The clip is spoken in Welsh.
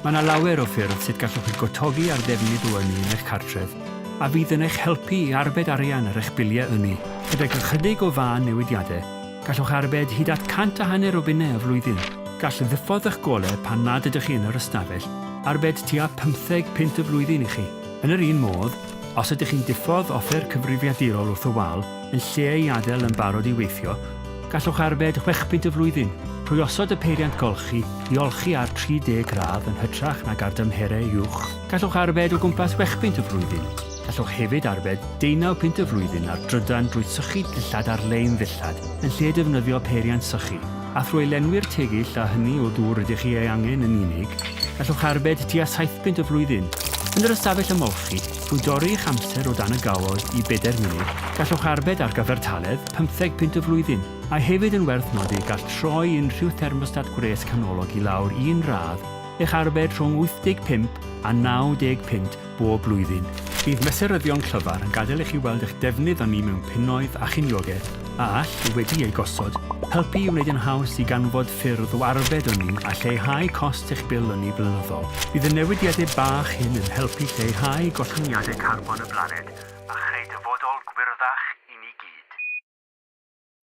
Mae yna lawer o ffyrdd sut gallwch chi gotogi ar ddefnydd o ynni yn eich cartref, a fydd yn eich helpu i arbed arian ar eich biliau ynni. Gydag ychydig o fan newidiadau, gallwch arbed hyd at 150 o bunnau y flwyddyn. Gall ddiffodd eich golau pan nad ydych chi yn yr ystafell, arbed tua 15 punt y flwyddyn i chi. Yn yr un modd, os ydych chi'n diffodd offer cyfrifiadurol wrth y wal yn lle ei adael yn barod i weithio, gallwch arbed 6 punt y flwyddyn, trwy osod y peiriant golchi i olchi ar 30 gradd yn hytrach nag ar dymherau uwch. Gallwch arbed o gwmpas 6 punt y flwyddyn. Gallwch hefyd arbed 19 punt y flwyddyn ar drydan drwy sychu dillad ar-lein ddillad yn lle defnyddio peiriant sychu. A thrwy lenwi'r tegill a hynny o ddŵr ydych chi ei angen yn unig, gallwch arbed tua 7 punt y flwyddyn. Yn yr ystafell ymolchi, trwy dorri eich amser o dan y gawod i 4 munud, gallwch arbed ar gyfer-taledd 15 punt y flwyddyn. A hefyd yn werth nodi gall troi unrhyw thermostat gwres canolog i lawr 1 radd, eich arbed rhwng 85 a 90 punt bob blwyddyn. Bydd mesuryddion clyfar yn gadael i chi weld eich defnydd o'n ni mewn punnoedd a chyniogaeth, a all, wedi ei gosod, helpu i wneud yn haws i ganfod ffyrdd o arbed o'n ni a lleihau cost eich bil o'n ni blynyddol. Bydd y newidiadau bach hyn yn helpu lleihau gollyngiadau carbon y blaned